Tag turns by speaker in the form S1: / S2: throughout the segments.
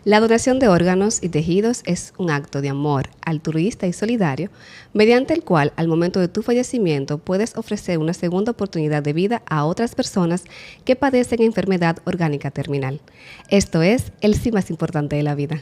S1: La donación de órganos y tejidos es un acto de amor altruista y solidario, mediante el cual, al momento de tu fallecimiento, puedes ofrecer una segunda oportunidad de vida a otras personas que padecen enfermedad orgánica terminal. Esto es el sí más importante de la vida.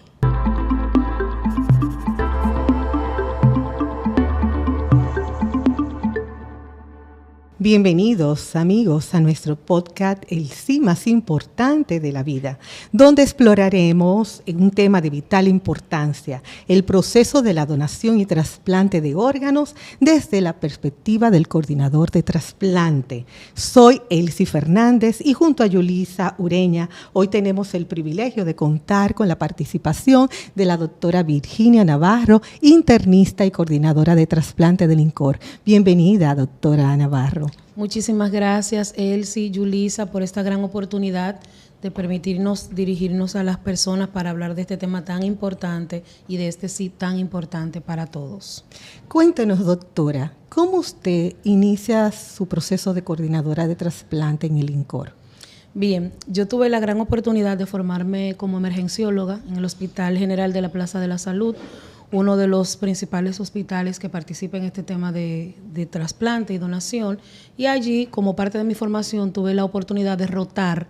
S2: Bienvenidos amigos a nuestro podcast El sí más importante de la vida, donde exploraremos un tema de vital importancia, el proceso de la donación y trasplante de órganos desde la perspectiva del coordinador de trasplante. Soy Elsie Fernández y junto a Yulisa Ureña hoy tenemos el privilegio de contar con la participación de la doctora Virginia Navarro, internista y coordinadora de trasplante del INCOR. Bienvenida, doctora Navarro.
S3: Muchísimas gracias, Elsie, Yulisa, por esta gran oportunidad de permitirnos dirigirnos a las personas para hablar de este tema tan importante y de este sí tan importante para todos.
S2: Cuéntenos, doctora, ¿cómo usted inicia su proceso de coordinadora de trasplante en el INCOR?
S3: Bien, yo tuve la gran oportunidad de formarme como emergencióloga en el Hospital General de la Plaza de la Salud, uno de los principales hospitales que participa en este tema de trasplante y donación, y allí, como parte de mi formación, tuve la oportunidad de rotar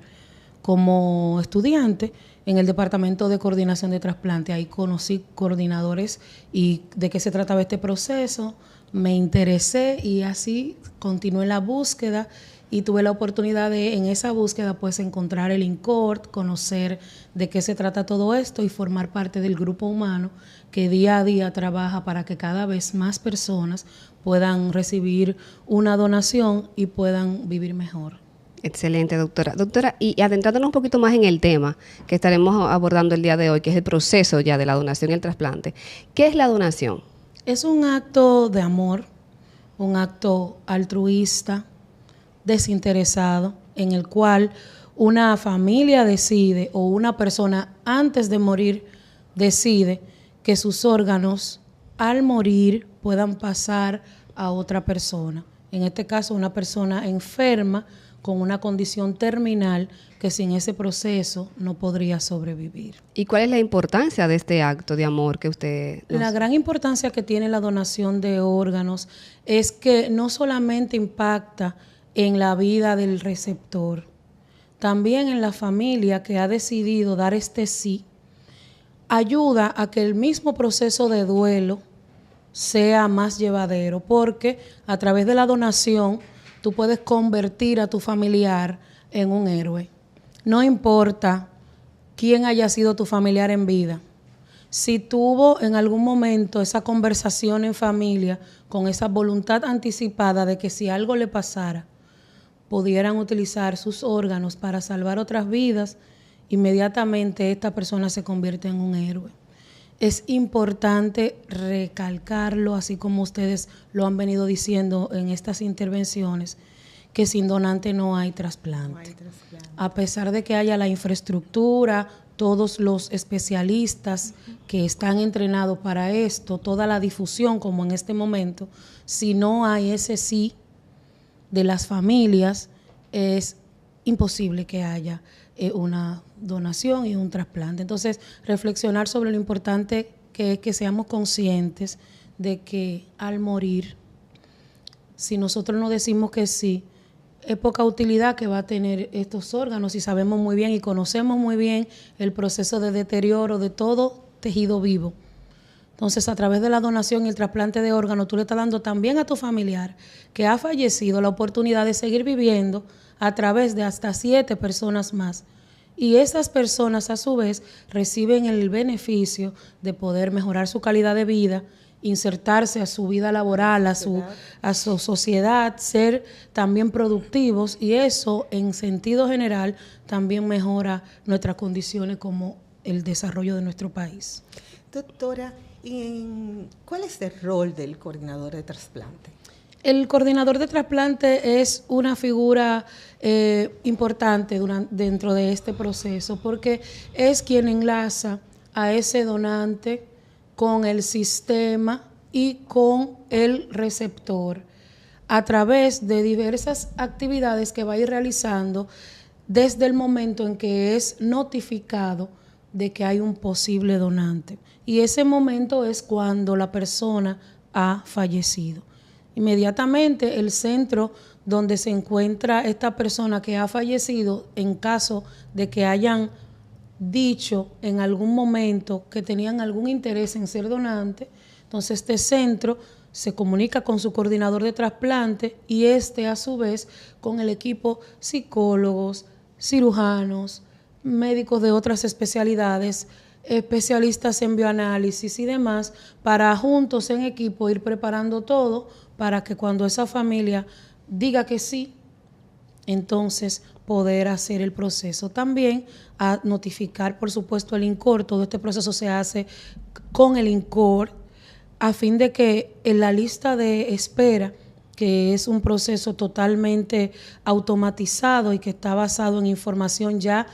S3: como estudiante en el Departamento de Coordinación de Trasplante. Ahí conocí coordinadores y de qué se trataba este proceso, me interesé y así continué la búsqueda y tuve la oportunidad de, en esa búsqueda, pues encontrar el INCOR, conocer de qué se trata todo esto y formar parte del grupo humano que día a día trabaja para que cada vez más personas puedan recibir una donación y puedan vivir mejor.
S1: Excelente, doctora. Doctora, y adentrándonos un poquito más en el tema que estaremos abordando el día de hoy, que es el proceso ya de la donación y el trasplante. ¿Qué es la donación?
S3: Es un acto de amor, un acto altruista, desinteresado, en el cual una familia decide o una persona antes de morir decide que sus órganos al morir puedan pasar a otra persona. En este caso, una persona enferma con una condición terminal que sin ese proceso no podría sobrevivir.
S1: ¿Y cuál es la importancia de este acto de amor que usted nos...
S3: La gran importancia que tiene la donación de órganos es que no solamente impacta en la vida del receptor, también en la familia que ha decidido dar este sí, ayuda a que el mismo proceso de duelo sea más llevadero, porque a través de la donación tú puedes convertir a tu familiar en un héroe. No importa quién haya sido tu familiar en vida, si tuvo en algún momento esa conversación en familia con esa voluntad anticipada de que si algo le pasara, pudieran utilizar sus órganos para salvar otras vidas, inmediatamente esta persona se convierte en un héroe. Es importante recalcarlo, así como ustedes lo han venido diciendo en estas intervenciones, que sin donante no hay trasplante. A pesar de que haya la infraestructura, todos los especialistas que están entrenados para esto, toda la difusión como en este momento, si no hay ese sí de las familias, es imposible que haya una donación y un trasplante. Entonces, reflexionar sobre lo importante que es que seamos conscientes de que al morir, si nosotros no decimos que sí, es poca utilidad que va a tener estos órganos y sabemos muy bien y conocemos muy bien el proceso de deterioro de todo tejido vivo. Entonces, a través de la donación y el trasplante de órganos, tú le estás dando también a tu familiar que ha fallecido la oportunidad de seguir viviendo a través de hasta 7 personas más. Y esas personas, a su vez, reciben el beneficio de poder mejorar su calidad de vida, insertarse a su vida laboral, a su sociedad, ser también productivos, y eso, en sentido general, también mejora nuestras condiciones como el desarrollo de nuestro país.
S2: Doctora, ¿cuál es el rol del coordinador de trasplante?
S3: El coordinador de trasplante es una figura importante dentro de este proceso, porque es quien enlaza a ese donante con el sistema y con el receptor a través de diversas actividades que va a ir realizando desde el momento en que es notificado de que hay un posible donante. Y ese momento es cuando la persona ha fallecido. Inmediatamente el centro donde se encuentra esta persona que ha fallecido, en caso de que hayan dicho en algún momento que tenían algún interés en ser donante, entonces este centro se comunica con su coordinador de trasplante y a su vez con el equipo psicólogos, cirujanos, médicos de otras especialidades, especialistas en bioanálisis y demás, para juntos en equipo ir preparando todo para que cuando esa familia diga que sí, entonces poder hacer el proceso. También a notificar, por supuesto, el INCOR. Todo este proceso se hace con el INCOR a fin de que en la lista de espera, que es un proceso totalmente automatizado y que está basado en información ya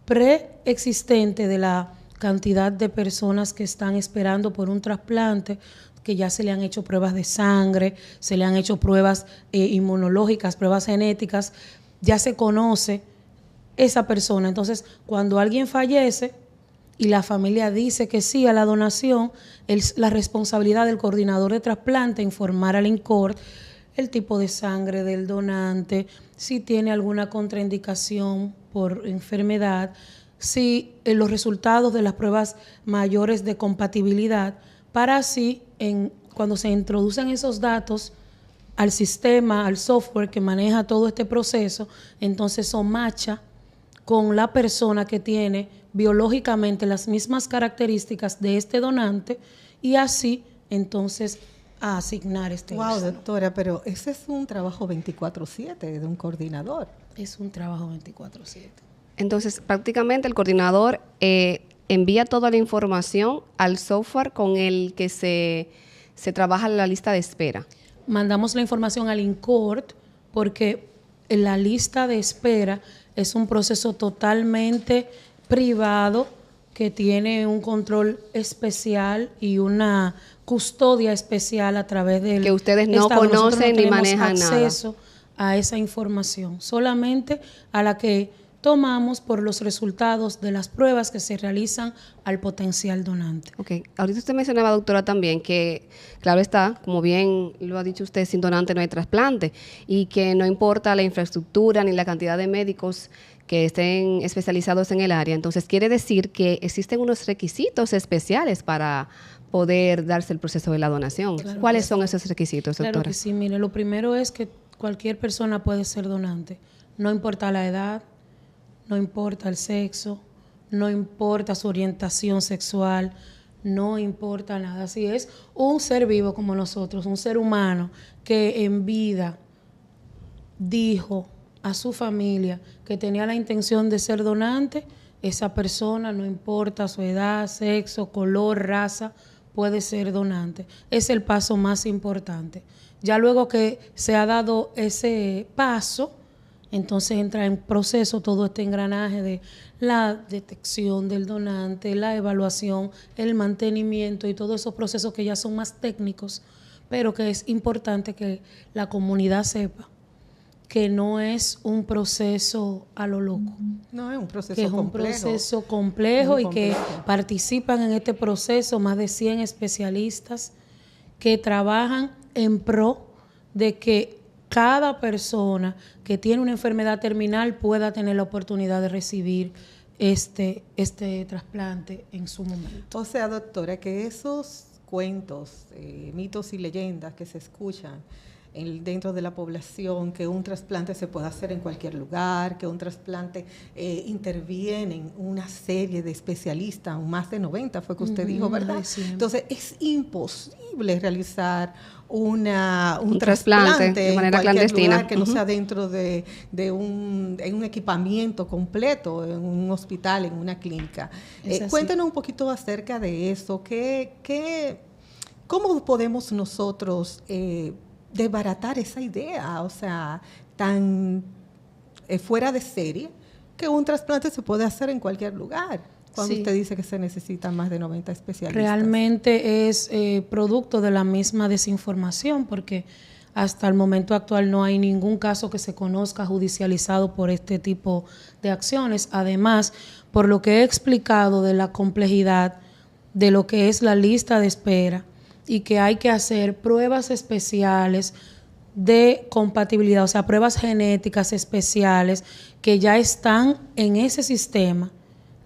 S3: preexistente de la cantidad de personas que están esperando por un trasplante, que ya se le han hecho pruebas de sangre, se le han hecho pruebas inmunológicas, pruebas genéticas, ya se conoce esa persona. Entonces, cuando alguien fallece y la familia dice que sí a la donación, es la responsabilidad del coordinador de trasplante informar al INCOR el tipo de sangre del donante, si tiene alguna contraindicación por enfermedad, si los resultados de las pruebas mayores de compatibilidad, para así, cuando se introducen esos datos al sistema, al software que maneja todo este proceso, entonces eso macha con la persona que tiene biológicamente las mismas características de este donante y así entonces a asignar este
S2: Wow,
S3: órgano.
S2: doctora, pero ese es un trabajo 24/7 de un coordinador.
S3: Es un trabajo 24/7.
S1: Entonces, prácticamente el coordinador envía toda la información al software con el que se trabaja la lista de espera.
S3: Mandamos la información al INCOR porque la lista de espera es un proceso totalmente privado que tiene un control especial y una custodia especial a través del
S1: que ustedes no
S3: Estado. Nosotros
S1: conocen
S3: no
S1: ni
S3: tenemos
S1: manejan nada.
S3: acceso a esa información, solamente a la que tomamos por los resultados de las pruebas que se realizan al potencial donante.
S1: Ok, ahorita usted mencionaba, doctora, también que, claro está, como bien lo ha dicho usted, sin donante no hay trasplante y que no importa la infraestructura ni la cantidad de médicos que estén especializados en el área. Entonces, quiere decir que existen unos requisitos especiales para poder darse el proceso de la donación.
S3: Claro.
S1: ¿Cuáles son esos requisitos, doctora?
S3: Claro que sí, mire, lo primero es que cualquier persona puede ser donante, no importa la edad, no importa el sexo, no importa su orientación sexual, no importa nada. Si es un ser vivo como nosotros, un ser humano que en vida dijo a su familia que tenía la intención de ser donante, esa persona, no importa su edad, sexo, color, raza, puede ser donante. Es el paso más importante. Ya luego que se ha dado ese paso, entonces entra en proceso todo este engranaje de la detección del donante, la evaluación, el mantenimiento y todos esos procesos que ya son más técnicos, pero que es importante que la comunidad sepa que no es un proceso a lo loco.
S2: No, es un proceso
S3: que es un
S2: complejo.
S3: proceso complejo
S2: Muy
S3: y que
S2: complejo.
S3: participan en este proceso más de 100 especialistas que trabajan en pro de que cada persona que tiene una enfermedad terminal pueda tener la oportunidad de recibir este trasplante en su momento.
S2: O sea, doctora, que esos cuentos, mitos y leyendas que se escuchan dentro de la población, que un trasplante se puede hacer en cualquier lugar, que un trasplante interviene en una serie de especialistas, más de 90 fue que usted dijo, ¿verdad?
S3: Sí.
S2: Entonces, es imposible realizar un
S1: trasplante de
S2: en
S1: manera
S2: cualquier
S1: clandestina.
S2: lugar que no sea dentro de un equipamiento completo, en un hospital, en una clínica. Cuéntanos un poquito acerca de eso. ¿Cómo podemos nosotros desbaratar esa idea, o sea, tan fuera de serie, que un trasplante se puede hacer en cualquier lugar, cuando
S3: Sí.
S2: usted dice que se necesitan más de 90 especialistas?
S3: Realmente es producto de la misma desinformación, porque hasta el momento actual no hay ningún caso que se conozca judicializado por este tipo de acciones. Además, por lo que he explicado de la complejidad de lo que es la lista de espera y que hay que hacer pruebas especiales de compatibilidad, o sea, pruebas genéticas especiales que ya están en ese sistema.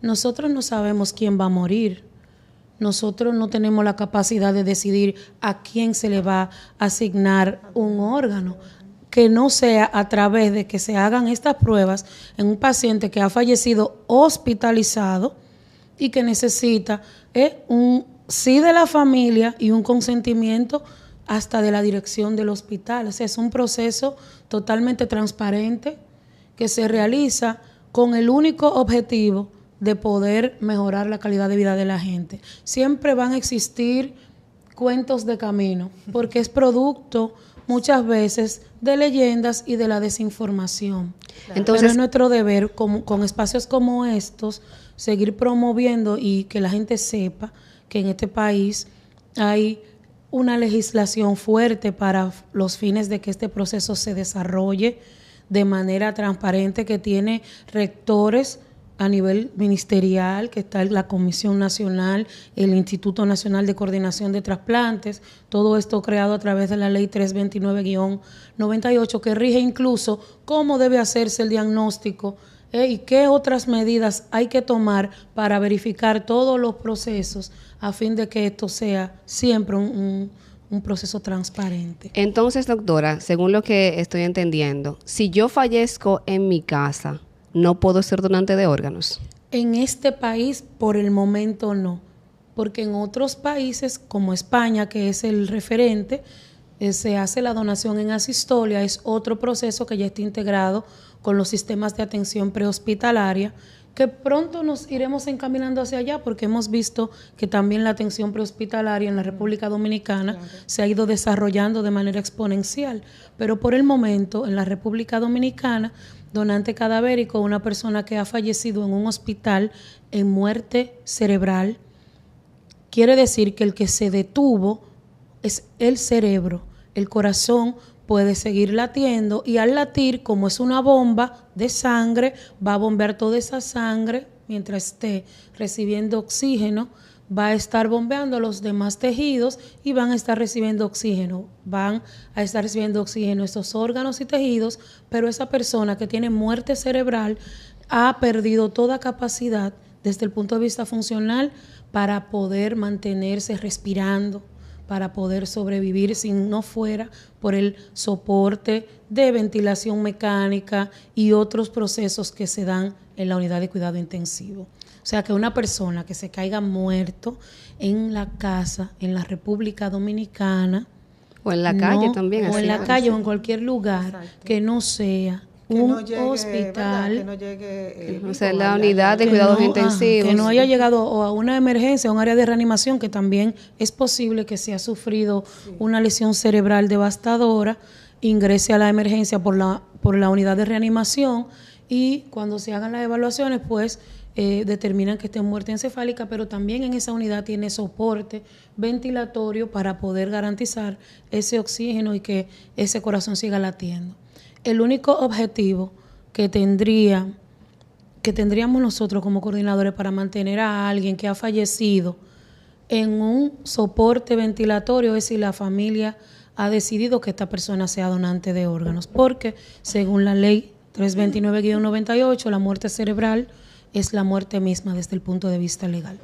S3: Nosotros no sabemos quién va a morir. Nosotros no tenemos la capacidad de decidir a quién se le va a asignar un órgano, que no sea a través de que se hagan estas pruebas en un paciente que ha fallecido hospitalizado y que necesita un sí de la familia y un consentimiento hasta de la dirección del hospital. O sea, es un proceso totalmente transparente que se realiza con el único objetivo de poder mejorar la calidad de vida de la gente. Siempre van a existir cuentos de camino, porque es producto muchas veces de leyendas y de la desinformación. Entonces, pero es nuestro deber, con espacios como estos, seguir promoviendo y que la gente sepa que en este país hay una legislación fuerte para los fines de que este proceso se desarrolle de manera transparente, que tiene rectores a nivel ministerial, que está la Comisión Nacional, el Instituto Nacional de Coordinación de Trasplantes, todo esto creado a través de la Ley 329-98, que rige incluso cómo debe hacerse el diagnóstico y qué otras medidas hay que tomar para verificar todos los procesos a fin de que esto sea siempre un proceso transparente.
S1: Entonces, doctora, según lo que estoy entendiendo, si yo fallezco en mi casa, ¿no puedo ser donante de órganos?
S3: En este país, por el momento, no. Porque en otros países, como España, que es el referente, se hace la donación en asistolia. Es otro proceso que ya está integrado con los sistemas de atención prehospitalaria, que pronto nos iremos encaminando hacia allá, porque hemos visto que también la atención prehospitalaria en la República Dominicana se ha ido desarrollando de manera exponencial. Pero por el momento, en la República Dominicana, donante cadavérico, una persona que ha fallecido en un hospital en muerte cerebral, quiere decir que el que se detuvo es el cerebro. El corazón puede seguir latiendo y al latir, como es una bomba de sangre, va a bombear toda esa sangre mientras esté recibiendo oxígeno, va a estar bombeando los demás tejidos y van a estar recibiendo oxígeno. Van a estar recibiendo oxígeno esos órganos y tejidos, pero esa persona que tiene muerte cerebral ha perdido toda capacidad desde el punto de vista funcional para poder mantenerse respirando, para poder sobrevivir si no fuera por el soporte de ventilación mecánica y otros procesos que se dan en la unidad de cuidado intensivo. O sea, que una persona que se caiga muerto en la casa, en la República Dominicana,
S1: o en la calle también,
S3: o en la calle o en cualquier lugar, exacto, que no sea un hospital,
S2: que no llegue
S1: o sea, la unidad de cuidados intensivos,
S3: que no haya llegado o a una emergencia, a un área de reanimación, que también es posible que si ha sufrido una lesión cerebral devastadora, ingrese a la emergencia por la unidad de reanimación, y cuando se hagan las evaluaciones, pues determinan que esté en muerte encefálica, pero también en esa unidad tiene soporte ventilatorio para poder garantizar ese oxígeno y que ese corazón siga latiendo. El único objetivo que tendríamos nosotros como coordinadores para mantener a alguien que ha fallecido en un soporte ventilatorio es si la familia ha decidido que esta persona sea donante de órganos, porque según la ley 329-98, la muerte cerebral es la muerte misma desde el punto de vista legal.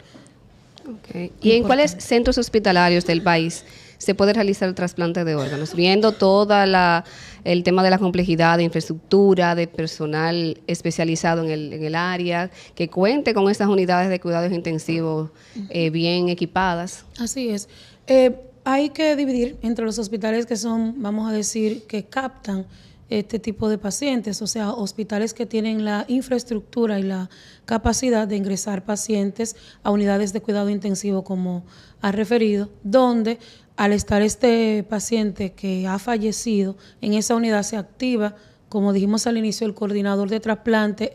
S1: Okay. ¿Y en cuáles centros hospitalarios del país se puede realizar el trasplante de órganos? Viendo toda el tema de la complejidad de infraestructura, de personal especializado en el área, que cuente con esas unidades de cuidados intensivos bien equipadas.
S3: Así es. Hay que dividir entre los hospitales que son, vamos a decir, que captan este tipo de pacientes, o sea, hospitales que tienen la infraestructura y la capacidad de ingresar pacientes a unidades de cuidado intensivo, como ha referido, donde al estar este paciente que ha fallecido en esa unidad se activa, como dijimos al inicio, el coordinador de trasplante,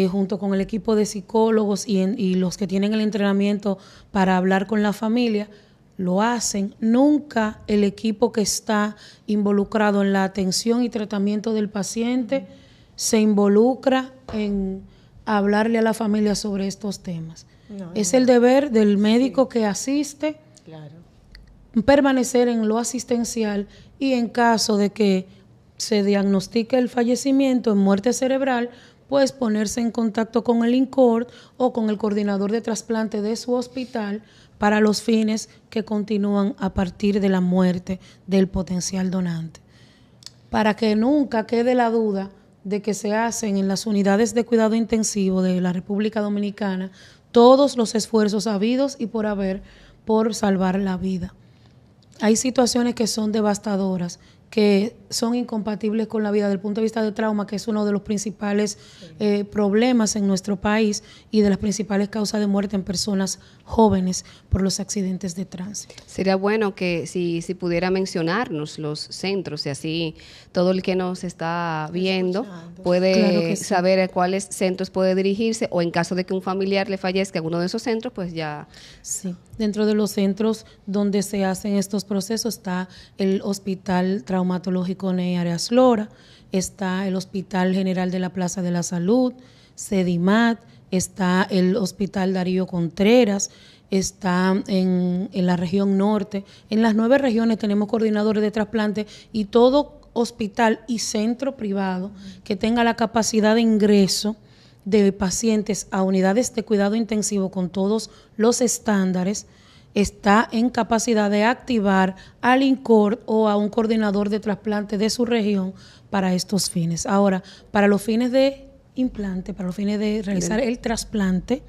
S3: junto con el equipo de psicólogos y los que tienen el entrenamiento para hablar con la familia, lo hacen. Nunca el equipo que está involucrado en la atención y tratamiento del paciente se involucra en hablarle a la familia sobre estos temas. Es el deber del médico que asiste, permanecer en lo asistencial y en caso de que se diagnostique el fallecimiento en muerte cerebral, pues ponerse en contacto con el INCORD o con el coordinador de trasplante de su hospital para los fines que continúan a partir de la muerte del potencial donante. Para que nunca quede la duda de que se hacen en las unidades de cuidado intensivo de la República Dominicana todos los esfuerzos habidos y por haber por salvar la vida. Hay situaciones que son devastadoras, que son incompatibles con la vida desde el punto de vista de trauma, que es uno de los principales problemas en nuestro país y de las principales causas de muerte en personas jóvenes por los accidentes de tránsito.
S1: Sería bueno que si pudiera mencionarnos los centros y así todo el que nos está viendo puede saber a cuáles centros puede dirigirse, o en caso de que un familiar le fallezca en uno de esos centros, pues ya...
S3: Sí, dentro de los centros donde se hacen estos procesos está el Hospital Traumatológico Ney Arias Lora, está el Hospital General de la Plaza de la Salud, CEDIMAT, está el Hospital Darío Contreras, está en la región norte. En las 9 regiones tenemos coordinadores de trasplante, y todo hospital y centro privado que tenga la capacidad de ingreso de pacientes a unidades de cuidado intensivo con todos los estándares está en capacidad de activar al INCORD o a un coordinador de trasplante de su región para estos fines. Ahora, para los fines de implante, para los fines de realizar el trasplante,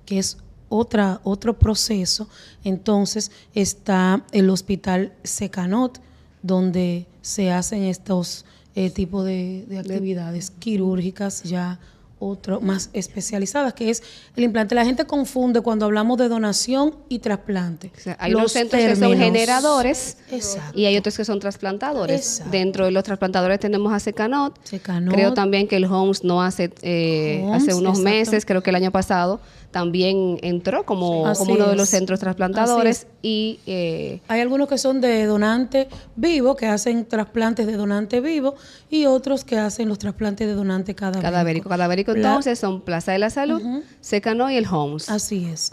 S3: que es otro proceso, entonces está el Hospital Secanot, donde se hacen estos tipos de actividades quirúrgicas ya más especializadas, que es el implante. La gente confunde cuando hablamos de donación y trasplante.
S1: O sea, hay unos centros que son generadores.
S3: Exacto.
S1: Y hay otros que son trasplantadores.
S3: Exacto.
S1: Dentro de los trasplantadores tenemos a Secanot. Creo también que el HOMS no hace unos meses, creo que el año pasado, también entró como uno de los centros trasplantadores. Y
S3: hay algunos que son de donante vivo, que hacen trasplantes de donante vivo, y otros que hacen los trasplantes de donante cadavérico.
S1: Entonces son Plaza de la Salud, Secanot y el HOMS.
S3: Así es.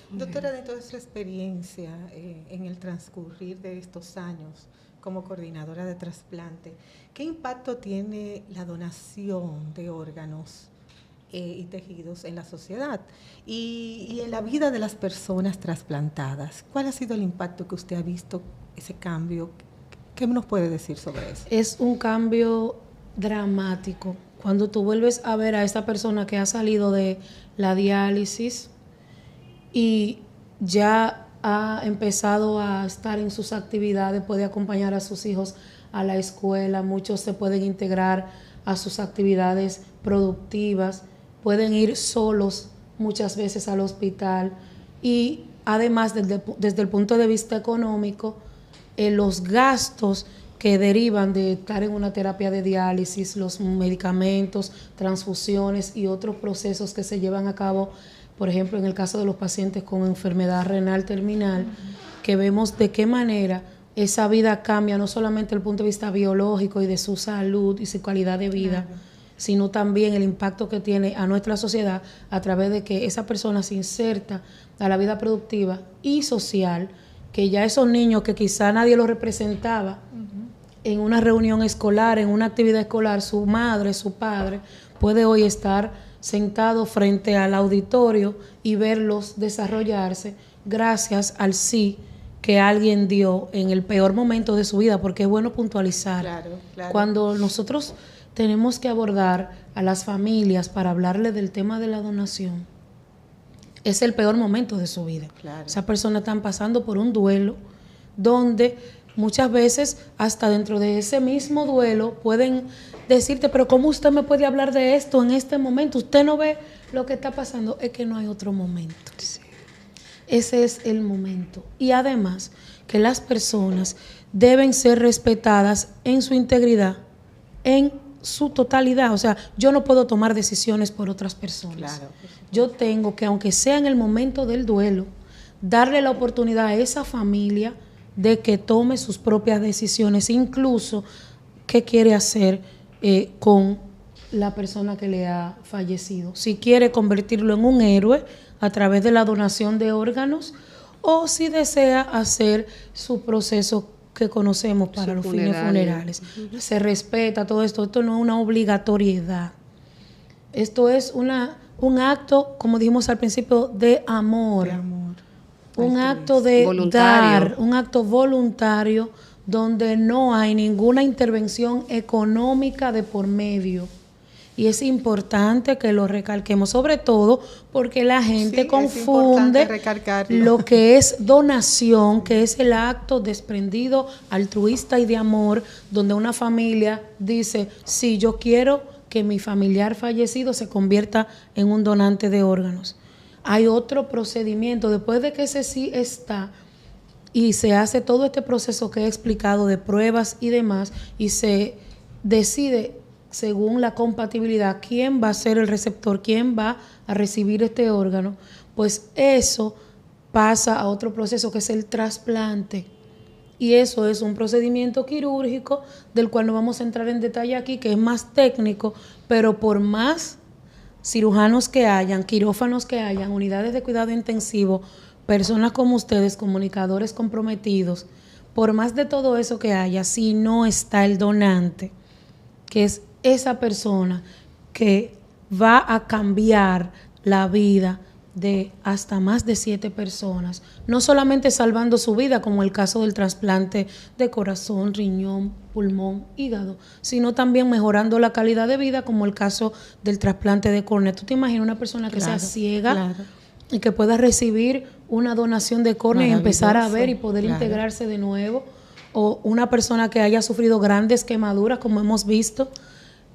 S2: Doctora, de toda su experiencia en el transcurrir de estos años como coordinadora de trasplante, ¿qué impacto tiene la donación de órganos y tejidos en la sociedad y en la vida de las personas trasplantadas? ¿Cuál ha sido el impacto que usted ha visto, ese cambio? ¿Qué nos puede decir sobre eso?
S3: Es un cambio dramático. Cuando tú vuelves a ver a esta persona que ha salido de la diálisis y ya ha empezado a estar en sus actividades, puede acompañar a sus hijos a la escuela, muchos se pueden integrar a sus actividades productivas, pueden ir solos muchas veces al hospital, y además desde el punto de vista económico, los gastos que derivan de estar en una terapia de diálisis, los medicamentos, transfusiones y otros procesos que se llevan a cabo, por ejemplo, en el caso de los pacientes con enfermedad renal terminal, que vemos de qué manera esa vida cambia, no solamente desde el punto de vista biológico y de su salud y su calidad de vida, sino también el impacto que tiene a nuestra sociedad a través de que esa persona se inserta a la vida productiva y social, que ya esos niños que quizá nadie los representaba en una reunión escolar, en una actividad escolar, su madre, su padre, puede hoy estar sentado frente al auditorio y verlos desarrollarse gracias al sí que alguien dio en el peor momento de su vida, porque es bueno puntualizar. Claro. Cuando nosotros tenemos que abordar a las familias para hablarles del tema de la donación, es el peor momento de su vida. Claro. Esas personas están pasando por un duelo donde muchas veces hasta dentro de ese mismo duelo pueden decirte, pero ¿cómo usted me puede hablar de esto en este momento? Usted no ve lo que está pasando. Es que no hay otro momento. Sí. Ese es el momento. Y además que las personas deben ser respetadas en su integridad, en su totalidad. O sea, yo no puedo tomar decisiones por otras personas. Claro. Yo tengo que, aunque sea en el momento del duelo, darle la oportunidad a esa familia de que tome sus propias decisiones, incluso qué quiere hacer con la persona que le ha fallecido. Si quiere convertirlo en un héroe a través de la donación de órganos, o si desea hacer su proceso que conocemos para los fines funerales. Se respeta todo esto. Esto no es una obligatoriedad. Esto es un acto, como dijimos al principio, de amor. Un acto de dar, un acto voluntario donde no hay ninguna intervención económica de por medio. Y es importante que lo recalquemos, sobre todo porque la gente confunde lo que es donación, que es el acto desprendido, altruista y de amor, donde una familia dice, sí, yo quiero que mi familiar fallecido se convierta en un donante de órganos. Hay otro procedimiento, después de que ese sí está, y se hace todo este proceso que he explicado de pruebas y demás, y se decide según la compatibilidad, quién va a ser el receptor, quién va a recibir este órgano, pues eso pasa a otro proceso que es el trasplante. Y eso es un procedimiento quirúrgico del cual no vamos a entrar en detalle aquí, que es más técnico, pero por más cirujanos que hayan, quirófanos que hayan, unidades de cuidado intensivo, personas como ustedes, comunicadores comprometidos, por más de todo eso que haya, si no está el donante, que es esa persona que va a cambiar la vida de hasta más de 7 personas, no solamente salvando su vida, como el caso del trasplante de corazón, riñón, pulmón, hígado, sino también mejorando la calidad de vida, como el caso del trasplante de córnea. ¿Tú te imaginas una persona que sea ciega y que pueda recibir una donación de córnea y empezar a ver y poder integrarse de nuevo? O una persona que haya sufrido grandes quemaduras, como hemos visto,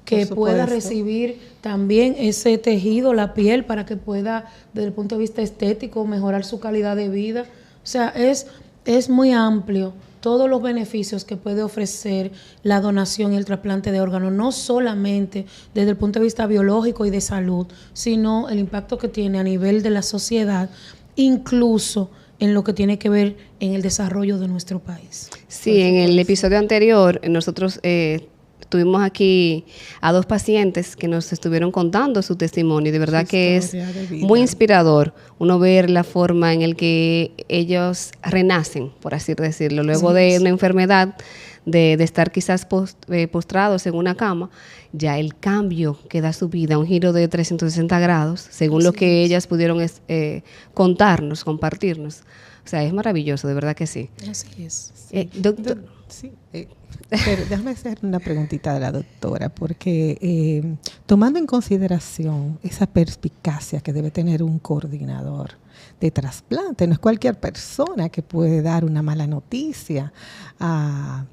S3: que pueda recibir también ese tejido, la piel, para que pueda, desde el punto de vista estético, mejorar su calidad de vida. O sea, es muy amplio todos los beneficios que puede ofrecer la donación y el trasplante de órganos, no solamente desde el punto de vista biológico y de salud, sino el impacto que tiene a nivel de la sociedad, incluso en lo que tiene que ver en el desarrollo de nuestro país.
S1: Sí, en el episodio anterior nosotros tuvimos aquí a 2 pacientes que nos estuvieron contando su testimonio y de verdad que es muy inspirador uno ver la forma en el que ellos renacen, por así decirlo, luego de una enfermedad, de estar quizás postrados en una cama, ya el cambio que da su vida, un giro de 360 grados, según lo que ellas pudieron contarnos, compartirnos. O sea, es maravilloso, de verdad que sí.
S3: Así es.
S1: Doctor.
S2: Pero déjame hacer una preguntita a la doctora, porque tomando en consideración esa perspicacia que debe tener un coordinador de trasplante, no es cualquier persona que puede dar una mala noticia a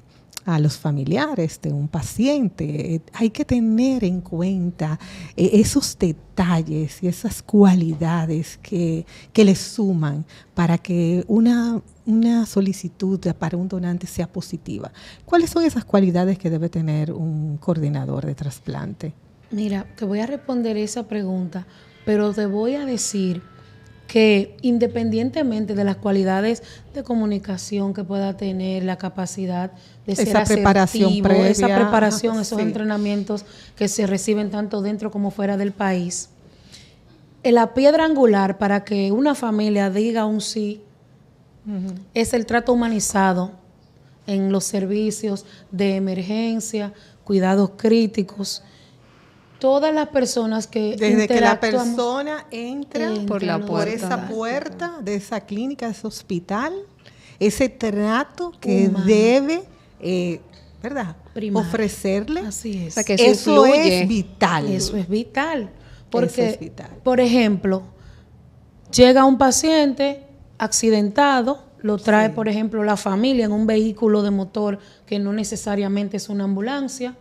S2: los familiares de un paciente. Hay que tener en cuenta esos detalles y esas cualidades que le suman para que una solicitud para un donante sea positiva. ¿Cuáles son esas cualidades que debe tener un coordinador de trasplante?
S3: Mira, te voy a responder esa pregunta, pero te voy a decir que independientemente de las cualidades de comunicación que pueda tener, la capacidad de ser asertivo, esa preparación, esos entrenamientos que se reciben tanto dentro como fuera del país, la piedra angular para que una familia diga un sí es el trato humanizado en los servicios de emergencia, cuidados críticos. Todas las personas que
S2: desde que la persona entra por esa
S3: puerta
S2: de esa clínica, de ese hospital, ese trato que debe, ¿verdad?, ofrecerle.
S3: Así es.
S1: O sea, que
S2: eso es vital.
S3: Eso es vital. Porque, por ejemplo, llega un paciente accidentado, lo trae, por ejemplo, la familia en un vehículo de motor que no necesariamente es una ambulancia.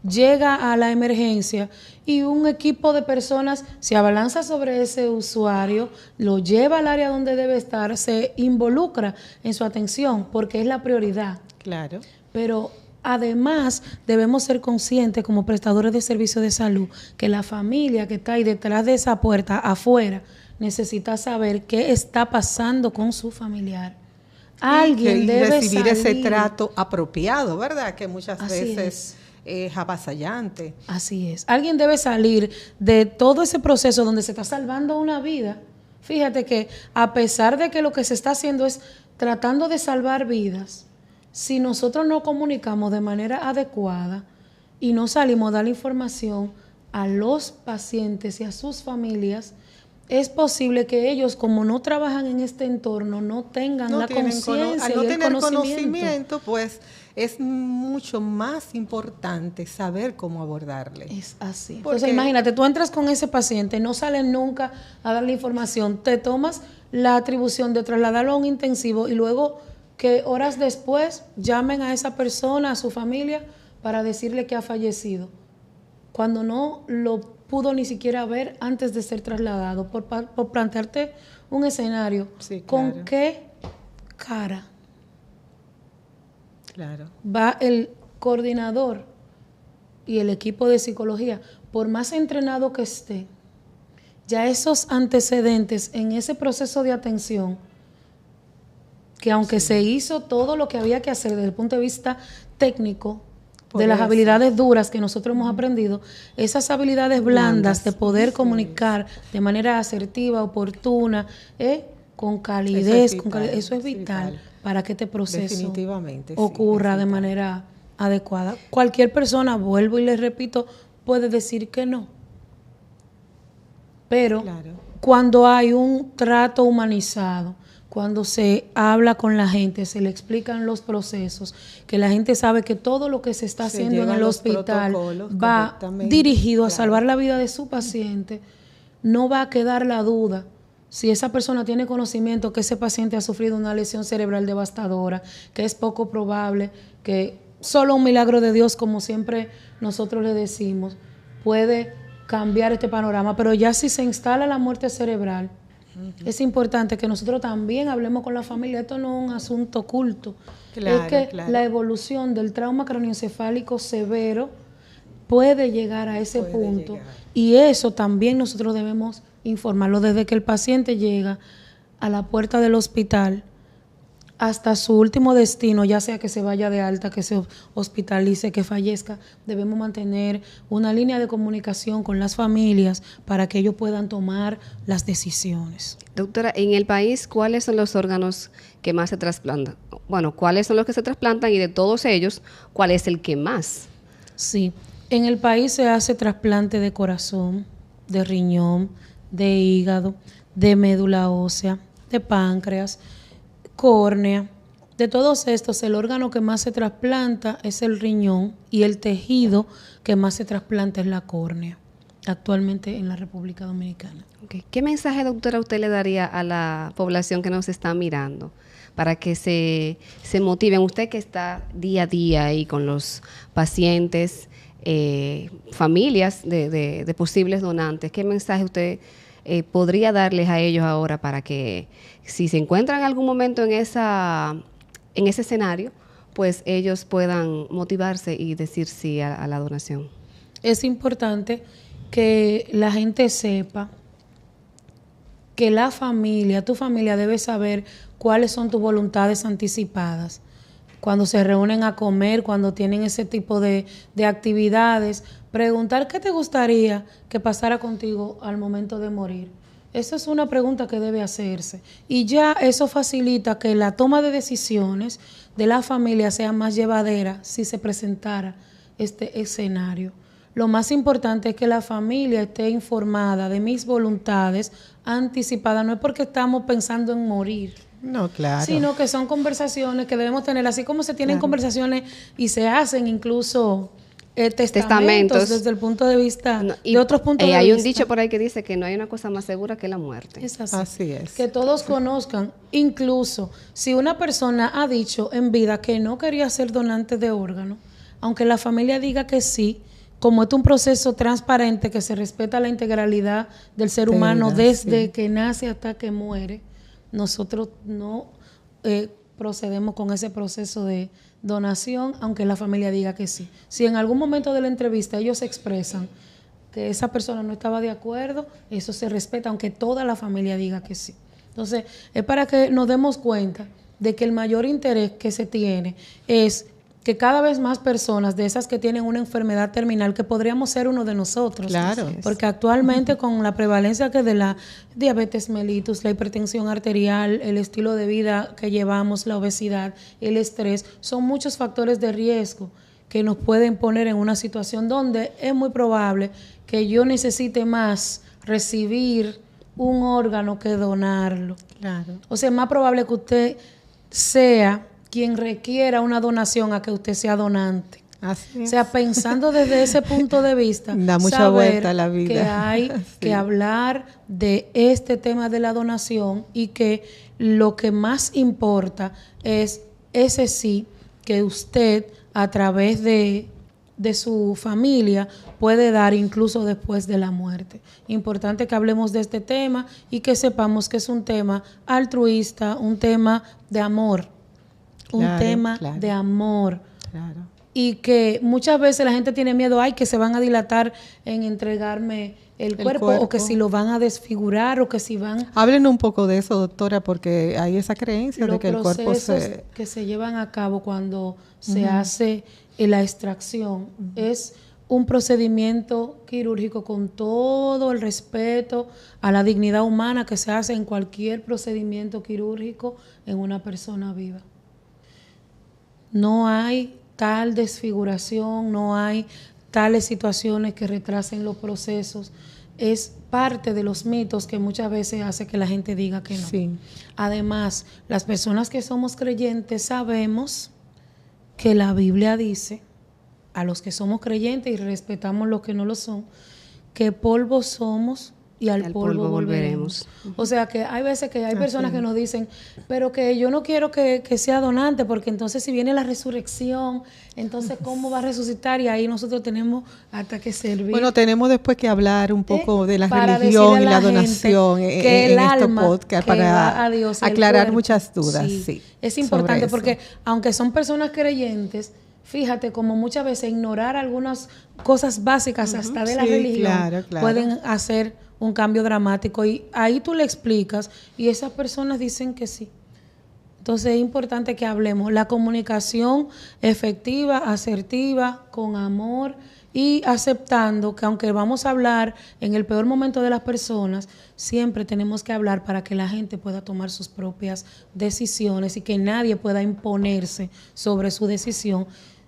S3: Llega a la emergencia y un equipo de personas se abalanza sobre ese usuario, lo lleva al área donde debe estar, se involucra en su atención porque es la prioridad.
S2: Claro.
S3: Pero además debemos ser conscientes como prestadores de servicios de salud que la familia que está ahí detrás de esa puerta afuera necesita saber qué está pasando con su familiar. Alguien debe
S2: recibir
S3: salir.
S2: ese trato apropiado, ¿verdad? Que muchas
S3: Así
S2: veces es avasallante.
S3: Así es. Alguien debe salir de todo ese proceso donde se está salvando una vida. Fíjate que a pesar de que lo que se está haciendo es tratando de salvar vidas, si nosotros no comunicamos de manera adecuada y no salimos a dar la información a los pacientes y a sus familias, es posible que ellos, como no trabajan en este entorno, no tengan la conciencia
S2: al no
S3: y el
S2: tener
S3: conocimiento,
S2: pues es mucho más importante saber cómo abordarle.
S3: Es así.
S2: Porque,
S3: entonces, imagínate, tú entras con ese paciente, no sales nunca a darle información, te tomas la atribución de trasladarlo a un intensivo y luego que horas después llamen a esa persona, a su familia, para decirle que ha fallecido, cuando no lo pudo ni siquiera ver antes de ser trasladado, por plantearte un escenario.
S2: Sí,
S3: ¿Con
S2: claro.
S3: qué cara
S2: Claro.
S3: va el coordinador y el equipo de psicología? Por más entrenado que esté, ya esos antecedentes en ese proceso de atención, que aunque se hizo todo lo que había que hacer desde el punto de vista técnico, de las habilidades duras que nosotros hemos aprendido, esas habilidades blandas de poder comunicar de manera asertiva, oportuna, con calidez, eso es vital para que este proceso ocurra de manera adecuada. Cualquier persona, vuelvo y les repito, puede decir que no. Pero cuando hay un trato humanizado, cuando se habla con la gente, se le explican los procesos, que la gente sabe que todo lo que se está haciendo en el hospital va dirigido a salvar la vida de su paciente, no va a quedar la duda si esa persona tiene conocimiento que ese paciente ha sufrido una lesión cerebral devastadora, que es poco probable, que solo un milagro de Dios, como siempre nosotros le decimos, puede cambiar este panorama. Pero ya si se instala la muerte cerebral, es importante que nosotros también hablemos con la familia. Esto no es un asunto oculto. Es que la evolución del trauma craneoencefálico severo puede llegar a ese punto. Y eso también nosotros debemos informarlo desde que el paciente llega a la puerta del hospital hasta su último destino, ya sea que se vaya de alta, que se hospitalice, que fallezca. Debemos mantener una línea de comunicación con las familias para que ellos puedan tomar las decisiones.
S1: Doctora, en el país, ¿cuáles son los órganos que más se trasplantan? Bueno, ¿cuáles son los que se trasplantan y de todos ellos, cuál es el que más?
S3: Sí, en el país se hace trasplante de corazón, de riñón, de hígado, de médula ósea, de páncreas, córnea. De todos estos, el órgano que más se trasplanta es el riñón y el tejido que más se trasplanta es la córnea, actualmente en la República Dominicana.
S1: Okay. ¿Qué mensaje, doctora, usted le daría a la población que nos está mirando para que se motiven? Usted que está día a día ahí con los pacientes, familias de posibles donantes, ¿qué mensaje usted podría darles a ellos ahora para que si se encuentran en algún momento en ese escenario, pues ellos puedan motivarse y decir sí a la donación?
S3: Es importante que la gente sepa que la familia, tu familia debe saber cuáles son tus voluntades anticipadas. Cuando se reúnen a comer, cuando tienen ese tipo de actividades, preguntar qué te gustaría que pasara contigo al momento de morir. Esa es una pregunta que debe hacerse. Y ya eso facilita que la toma de decisiones de la familia sea más llevadera si se presentara este escenario. Lo más importante es que la familia esté informada de mis voluntades anticipadas. No es porque estamos pensando en morir.
S2: No, claro.
S3: Sino que son conversaciones que debemos tener, así como se tienen conversaciones y se hacen incluso testamentos desde el punto de vista de otros puntos de vista.
S1: Hay un dicho por ahí que dice que no hay una cosa más segura que la muerte.
S3: Es así.
S2: Así es.
S3: Que todos conozcan, incluso si una persona ha dicho en vida que no quería ser donante de órganos, aunque la familia diga que sí, como es un proceso transparente que se respeta la integralidad del ser humano desde que nace hasta que muere, nosotros no procedemos con ese proceso de donación, aunque la familia diga que sí. Si en algún momento de la entrevista ellos expresan que esa persona no estaba de acuerdo, eso se respeta, aunque toda la familia diga que sí. Entonces, es para que nos demos cuenta de que el mayor interés que se tiene es que cada vez más personas de esas que tienen una enfermedad terminal, que podríamos ser uno de nosotros,
S2: claro,
S3: porque actualmente con la prevalencia que de la diabetes mellitus, la hipertensión arterial, el estilo de vida que llevamos, la obesidad, el estrés, son muchos factores de riesgo que nos pueden poner en una situación donde es muy probable que yo necesite más recibir un órgano que donarlo.
S2: Claro.
S3: O sea, es más probable que usted sea quien requiera una donación a que usted sea donante.
S2: Así es.
S3: O sea, pensando desde ese punto de vista,
S2: da mucha
S3: saber
S2: vuelta a la vida.
S3: Que hay que hablar de este tema de la donación y que lo que más importa es ese sí que usted a través de su familia puede dar incluso después de la muerte. Importante que hablemos de este tema y que sepamos que es un tema altruista, un tema de amor, un tema de amor.
S2: Claro.
S3: Y que muchas veces la gente tiene miedo, ay, que se van a dilatar en entregarme el cuerpo, o que si lo van a desfigurar, o que si van...
S2: Hablen un poco de eso, doctora, porque hay esa creencia de que el cuerpo se...
S3: que se llevan a cabo cuando se hace la extracción. Es un procedimiento quirúrgico con todo el respeto a la dignidad humana que se hace en cualquier procedimiento quirúrgico en una persona viva. No hay tal desfiguración, no hay tales situaciones que retrasen los procesos. Es parte de los mitos que muchas veces hace que la gente diga que no.
S2: Sí.
S3: Además, las personas que somos creyentes sabemos que la Biblia dice, a los que somos creyentes y respetamos los que no lo son, que polvo somos y al polvo volveremos. O sea que hay veces que hay personas que nos dicen, pero que yo no quiero que sea donante, porque entonces si viene la resurrección, entonces ¿cómo va a resucitar? Y ahí nosotros tenemos hasta que servir.
S2: Bueno, tenemos después que hablar un poco de la religión y la donación en este podcast para
S3: a Dios,
S2: aclarar muchas dudas.
S3: Sí. Es importante porque aunque son personas creyentes, fíjate como muchas veces ignorar algunas cosas básicas hasta de la religión pueden hacer un cambio dramático, y ahí tú le explicas y esas personas dicen que sí. Entonces es importante que hablemos la comunicación efectiva, asertiva, con amor y aceptando que aunque vamos a hablar en el peor momento de las personas, siempre tenemos que hablar para que la gente pueda tomar sus propias decisiones y que nadie pueda imponerse sobre su decisión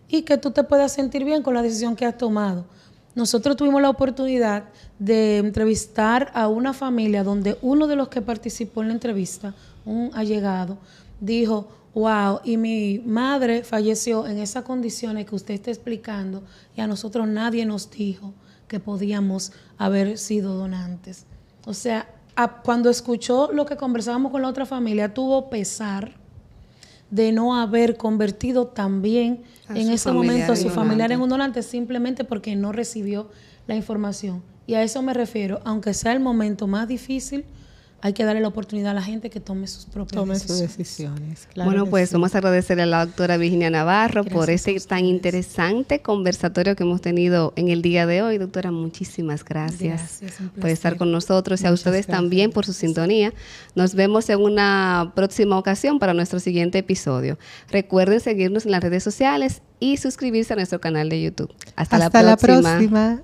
S3: y que tú te puedas sentir bien con la decisión que has tomado. Nosotros tuvimos la oportunidad de entrevistar a una familia donde uno de los que participó en la entrevista, un allegado, dijo, wow, y mi madre falleció en esas condiciones que usted está explicando y a nosotros nadie nos dijo que podíamos haber sido donantes. O sea, cuando escuchó lo que conversábamos con la otra familia, tuvo pesar de no haber convertido también en ese momento a su familiar en un donante simplemente porque no recibió la información. Y a eso me refiero, aunque sea el momento más difícil, hay que darle la oportunidad a la gente que tome sus propias
S2: decisiones. Claro,
S1: bueno, pues
S2: sí.
S1: Vamos a agradecerle a la doctora Virginia Navarro por este tan interesante conversatorio que hemos tenido en el día de hoy. Doctora, muchísimas gracias por estar con nosotros y a ustedes también por su sintonía. Nos vemos en una próxima ocasión para nuestro siguiente episodio. Recuerden seguirnos en las redes sociales y suscribirse a nuestro canal de YouTube. Hasta la próxima.